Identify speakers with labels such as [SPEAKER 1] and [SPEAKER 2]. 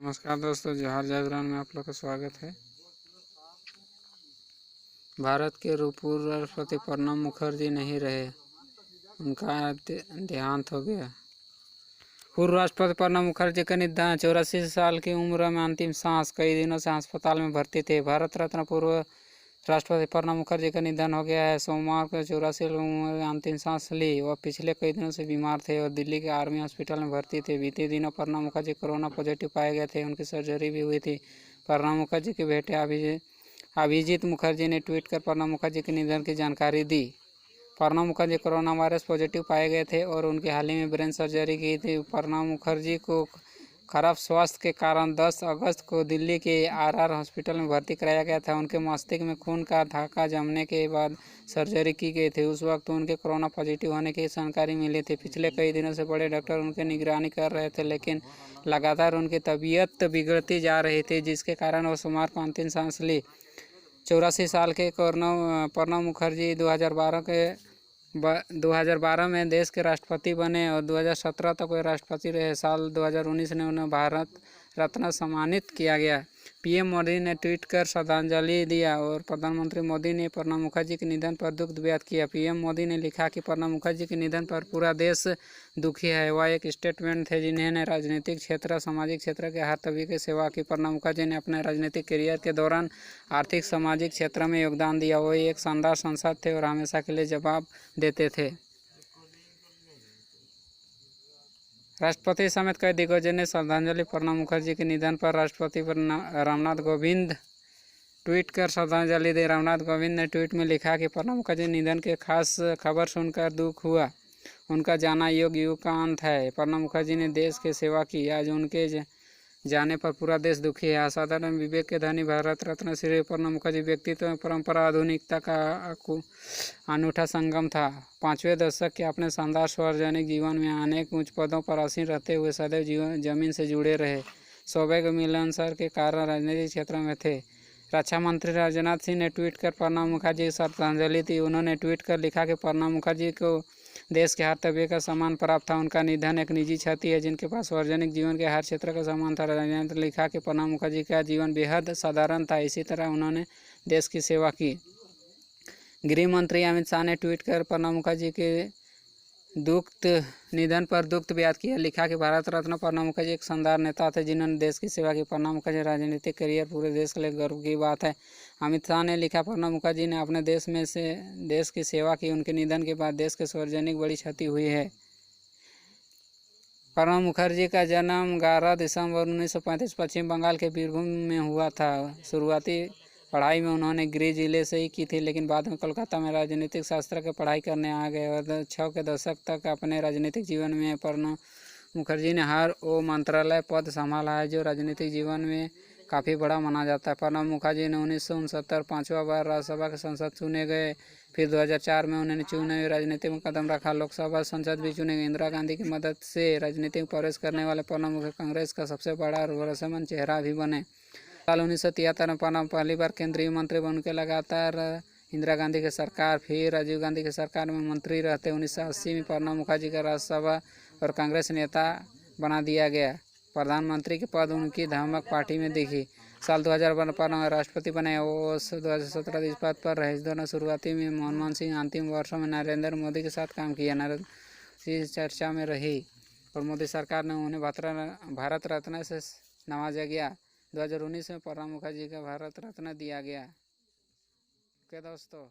[SPEAKER 1] नमस्कार दोस्तों, जोहार जागरण में आप लोग का स्वागत है। भारत के पूर्व राष्ट्रपति प्रणब मुखर्जी नहीं रहे, उनका देहांत हो गया। पूर्व राष्ट्रपति प्रणब मुखर्जी का निधन। 84 साल की उम्र में अंतिम सांस, कई दिनों से अस्पताल में भर्ती थे। भारत रत्न पूर्व राष्ट्रपति प्रणब मुखर्जी का निधन हो गया है। सोमवार को 84 उम्र में अंतिम सांस ली। वह पिछले कई दिनों से बीमार थे और दिल्ली के आर्मी हॉस्पिटल में भर्ती थे। बीते दिनों प्रणब मुखर्जी कोरोना पॉजिटिव पाए गए थे। उनकी सर्जरी भी हुई थी। प्रणब मुखर्जी के बेटे अभिजीत मुखर्जी ने ट्वीट कर प्रणब मुखर्जी के निधन की जानकारी दी। Pranab Mukherjee coronavirus positive पाए गए थे और उनकी हाल ही में ब्रेन सर्जरी की थी। प्रणब मुखर्जी को खराब स्वास्थ्य के कारण 10 अगस्त को दिल्ली के आरआर हॉस्पिटल में भर्ती कराया गया था। उनके मस्तिष्क में खून का थक्का जमने के बाद सर्जरी की गई थी। उस वक्त उनके कोरोना पॉजिटिव होने की जानकारी मिली थी। पिछले कई दिनों से बड़े डॉक्टर उनकी निगरानी कर रहे थे, लेकिन लगातार उनकी तबीयत बिगड़ती जा रही थी, जिसके कारण वो सोमवार को अंतिम सांस ली। 84 साल के प्रणब मुखर्जी 2012 में देश के राष्ट्रपति बने और 2017 तक वे राष्ट्रपति रहे। साल 2019 में उन्हें भारत रत्न सम्मानित किया गया। पीएम मोदी ने ट्वीट कर श्रद्धांजलि दिया और प्रधानमंत्री मोदी ने प्रणब मुखर्जी के निधन पर दुख व्यक्त किया। पीएम मोदी ने लिखा कि प्रणब मुखर्जी के निधन पर पूरा देश दुखी है। वह एक स्टेटमेंट थे जिन्होंने राजनीतिक क्षेत्र, सामाजिक क्षेत्र के हर तबके की सेवा की। प्रणब मुखर्जी ने अपने राजनीतिक करियर के दौरान आर्थिक, सामाजिक क्षेत्र में योगदान दिया। वो एक शानदार सांसद थे और हमेशा के लिए जवाब देते थे। राष्ट्रपति समेत कई दिग्गजों ने श्रद्धांजलि। प्रणब मुखर्जी के निधन पर राष्ट्रपति रामनाथ कोविंद ट्वीट कर श्रद्धांजलि दी। रामनाथ कोविंद ने ट्वीट में लिखा कि प्रणब मुखर्जी निधन के खास खबर सुनकर दुख हुआ। उनका जाना युग का अंत है। प्रणब मुखर्जी ने देश की सेवा की। आज उनके जाने पर पूरा देश दुखी है। असाधारण विवेक के धनी भारत रत्न श्री प्रणब मुखर्जी व्यक्तित्व, परंपरा, आधुनिकता का अनूठा संगम था। 5वें दशक के अपने शानदार सार्वजनिक जीवन में अनेक उच्च पदों पर आसीन रहते हुए सदैव जमीन से जुड़े रहे। सौभाग्य मिलनसार के कारण राजनीतिक क्षेत्र में थे। रक्षा मंत्री राजनाथ सिंह ने ट्वीट कर प्रणब मुखर्जी की श्रद्धांजलि दी। उन्होंने ट्वीट कर लिखा कि प्रणब मुखर्जी को देश के हर तबके का सम्मान प्राप्त था। उनका निधन एक निजी क्षति है जिनके पास सार्वजनिक जीवन के हर क्षेत्र का सम्मान था। राजनाथ ने लिखा कि प्रणब मुखर्जी का जीवन बेहद साधारण था, इसी तरह उन्होंने देश की सेवा की। गृह मंत्री अमित शाह ने ट्वीट कर प्रणब मुखर्जी के निधन पर दुख व्यक्त किया। लिखा कि भारत रत्न प्रणब मुखर्जी एक शानदार नेता थे जिन्होंने देश की सेवा की। प्रणब मुखर्जी राजनीतिक करियर पूरे देश के लिए गर्व की बात है। अमित शाह ने लिखा, प्रणब मुखर्जी ने अपने देश की सेवा की। उनके निधन के बाद देश के सार्वजनिक बड़ी क्षति हुई है। प्रणब मुखर्जी का जन्म 11 दिसंबर 1935 पश्चिम बंगाल के बीरभूम में हुआ था। शुरुआती पढ़ाई में उन्होंने गृह जिले से ही की थी, लेकिन बाद में कोलकाता में राजनीतिक शास्त्र की पढ़ाई करने आ गए और 6 के दशक तक अपने राजनीतिक जीवन में प्रणब मुखर्जी ने हर वो मंत्रालय पद संभाला है जो राजनीतिक जीवन में काफ़ी बड़ा माना जाता है। प्रणब मुखर्जी ने 1969 5वां बार राज्यसभा के सांसद चुने गए। फिर 2004 में उन्होंने चुनावी राजनीति में कदम रखा। लोकसभा सांसद भी चुने गए। इंदिरा गांधी की मदद से राजनीति में प्रवेश करने वाले प्रणब मुखर्जी कांग्रेस का सबसे बड़ा और भरोसेमंद चेहरा भी बने। साल 1973 में प्रणब पहली बार केंद्रीय मंत्री बन के लगातार इंदिरा गांधी की सरकार, फिर राजीव गांधी की सरकार में मंत्री रहते। 1980 में प्रणब मुखर्जी का राज्यसभा और कांग्रेस नेता बना दिया गया। प्रधानमंत्री के पद उनकी धमक पार्टी में दिखी। साल 2012 प्रणब राष्ट्रपति बने। वो 2017 इस पद पर रहे। इस दौरान शुरुआती में मनमोहन सिंह, अंतिम वर्षों में नरेंद्र मोदी के साथ काम किया। नरेंद्र चर्चा में रही और मोदी सरकार ने उन्हें भारत रत्न से नवाजा गया। 2019 में प्रणब मुखर्जी का भारत रत्न दिया गया। ओके दोस्तों।